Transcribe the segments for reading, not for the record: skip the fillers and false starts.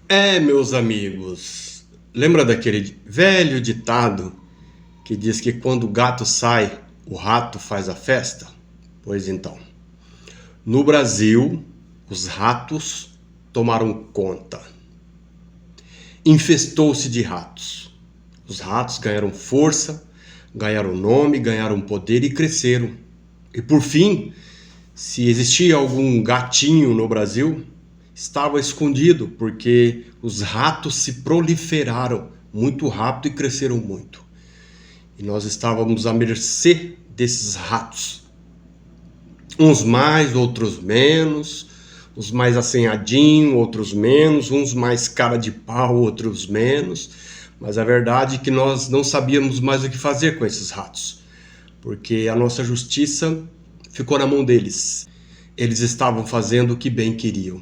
Meus amigos, lembra daquele velho ditado que diz que quando o gato sai, o rato faz a festa? Pois então, no Brasil, os ratos tomaram conta. Infestou-se de ratos. Os ratos ganharam força, ganharam nome, ganharam poder e cresceram. E por fim, se existia algum gatinho no Brasil, estava escondido, porque os ratos se proliferaram muito rápido e cresceram muito. E nós estávamos à mercê desses ratos. Uns mais, outros menos, uns mais assanhadinhos, outros menos, uns mais cara de pau, outros menos. Mas a verdade é que nós não sabíamos mais o que fazer com esses ratos, porque a nossa justiça ficou na mão deles. Eles estavam fazendo o que bem queriam.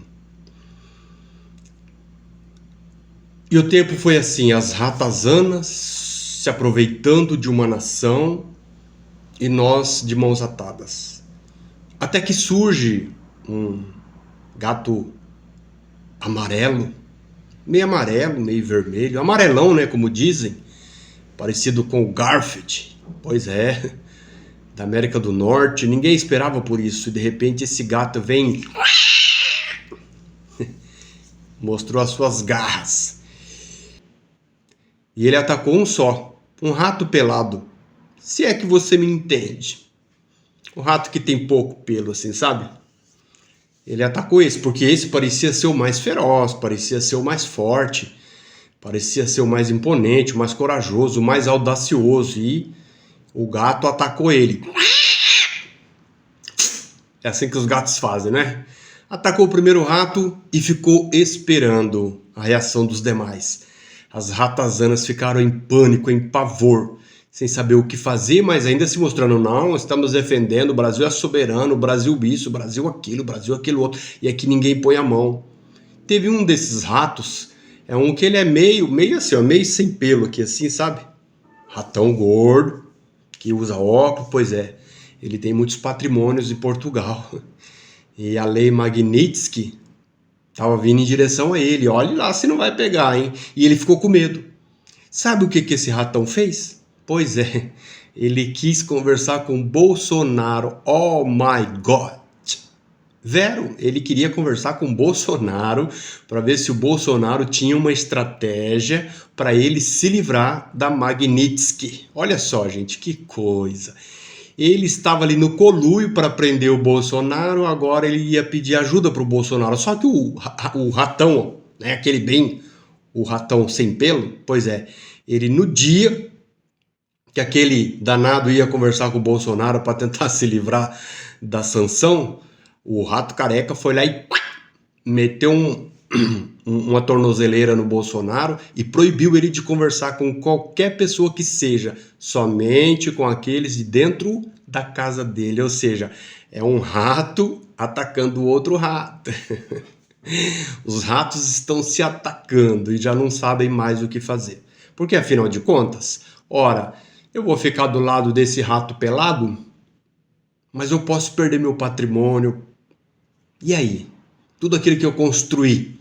E o tempo foi assim, as ratazanas se aproveitando de uma nação e nós de mãos atadas. Até que surge um gato amarelo, meio vermelho, amarelão, né, como dizem, parecido com o Garfield. Pois é, da América do Norte, ninguém esperava por isso, e de repente esse gato vem, mostrou as suas garras. E ele atacou um só, um rato pelado. Se é que você me entende. Um rato que tem pouco pelo, assim, sabe? Ele atacou esse, porque esse parecia ser o mais feroz, parecia ser o mais forte, parecia ser o mais imponente, o mais corajoso, o mais audacioso. E o gato atacou ele. É assim que os gatos fazem, né? Atacou o primeiro rato e ficou esperando a reação dos demais. As ratazanas ficaram em pânico, em pavor, sem saber o que fazer, mas ainda se mostrando, não, estamos defendendo, o Brasil é soberano, o Brasil isso, o Brasil aquilo outro, e aqui ninguém põe a mão. Teve um desses ratos, é um que ele é meio assim, ó, meio sem pelo aqui, assim, sabe? Ratão gordo, que usa óculos, pois é, ele tem muitos patrimônios em Portugal. E a lei Magnitsky estava vindo em direção a ele. Olhe lá se não vai pegar, hein? E ele ficou com medo. Sabe o que esse ratão fez? Pois é, ele quis conversar com Bolsonaro. Oh my God! Vero, ele queria conversar com Bolsonaro para ver se o Bolsonaro tinha uma estratégia para ele se livrar da Magnitsky. Olha só, gente, que coisa. Ele estava ali no coluio para prender o Bolsonaro, agora ele ia pedir ajuda para o Bolsonaro. Só que o ratão, né, aquele bem, o ratão sem pelo, pois é, ele no dia que aquele danado ia conversar com o Bolsonaro para tentar se livrar da sanção, o rato careca foi lá e meteu uma tornozeleira no Bolsonaro e proibiu ele de conversar com qualquer pessoa que seja, somente com aqueles de dentro da casa dele, ou seja, é um rato atacando o outro rato. Os ratos estão se atacando e já não sabem mais o que fazer. Porque afinal de contas, ora, eu vou ficar do lado desse rato pelado, mas eu posso perder meu patrimônio. E aí? Tudo aquilo que eu construí.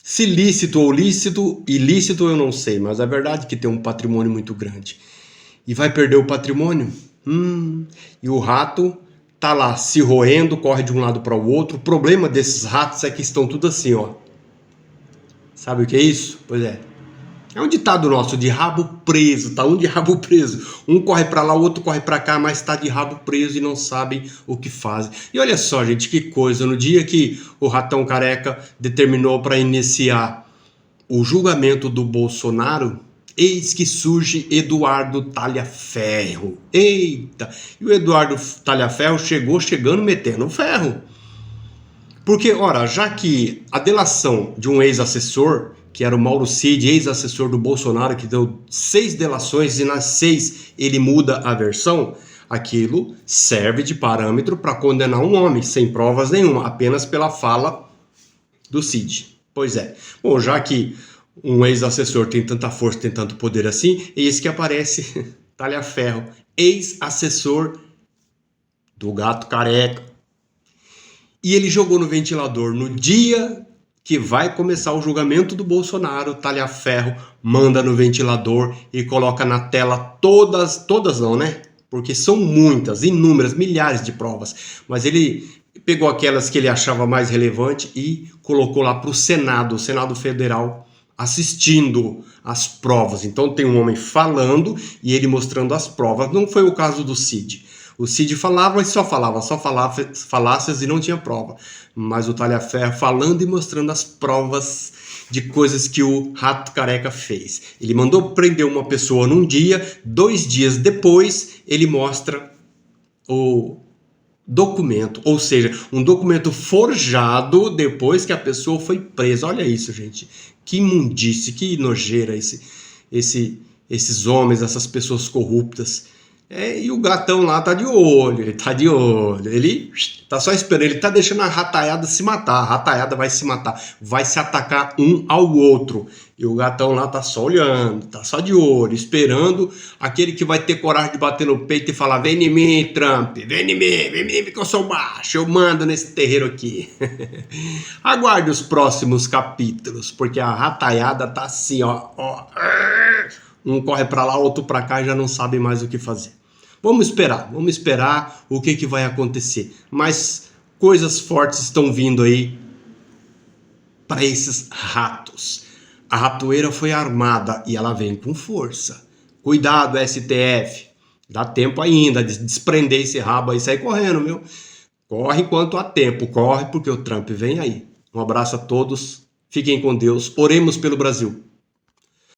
Se lícito ou lícito, ilícito eu não sei, mas a verdade é que tem um patrimônio muito grande. E vai perder o patrimônio? E o rato tá lá se roendo, corre de um lado para o outro. O problema desses ratos é que estão tudo assim, ó. Sabe o que é isso? Pois é. É um ditado nosso, de rabo preso, tá? Um de rabo preso. Um corre para lá, o outro corre para cá, mas tá de rabo preso e não sabem o que fazem. E olha só, gente, que coisa. No dia que o ratão careca determinou para iniciar o julgamento do Bolsonaro, eis que surge Eduardo Talhaferro. Eita! E o Eduardo Talhaferro chegando metendo ferro. Porque, ora, já que a delação de um ex-assessor, que era o Mauro Cid, ex-assessor do Bolsonaro, que deu 6 delações e nas 6 ele muda a versão, aquilo serve de parâmetro para condenar um homem, sem provas nenhuma, apenas pela fala do Cid. Pois é. Bom, já que um ex-assessor tem tanta força, tem tanto poder assim, eis que aparece Talhaferro, ex-assessor do gato careca. E ele jogou no ventilador no dia que vai começar o julgamento do Bolsonaro. Talhaferro manda no ventilador e coloca na tela todas não, né? Porque são muitas, inúmeras, milhares de provas. Mas ele pegou aquelas que ele achava mais relevante e colocou lá para o Senado Federal, assistindo as provas. Então tem um homem falando e ele mostrando as provas. Não foi o caso do Cid. O Cid falava e só falava falácias e não tinha prova. Mas o Talhaferro falando e mostrando as provas de coisas que o Rato Careca fez. Ele mandou prender uma pessoa num dia, 2 dias depois ele mostra o documento, ou seja, um documento forjado depois que a pessoa foi presa. Olha isso, gente. Que imundice, que nojeira esses homens, essas pessoas corruptas. E o gatão lá tá de olho, ele tá de olho, ele tá só esperando, ele tá deixando a rataiada se matar, a rataiada vai se matar, vai se atacar um ao outro, e o gatão lá tá só olhando, tá só de olho, esperando aquele que vai ter coragem de bater no peito e falar: vem em mim, Trump, vem em mim que eu sou macho, eu mando nesse terreiro aqui. Aguarde os próximos capítulos, porque a rataiada tá assim, ó. Um corre para lá, outro para cá e já não sabe mais o que fazer. Vamos esperar o que vai acontecer. Mas coisas fortes estão vindo aí para esses ratos. A ratoeira foi armada e ela vem com força. Cuidado, STF. Dá tempo ainda de desprender esse rabo aí e sair correndo, viu? Corre enquanto há tempo. Corre porque o Trump vem aí. Um abraço a todos. Fiquem com Deus. Oremos pelo Brasil.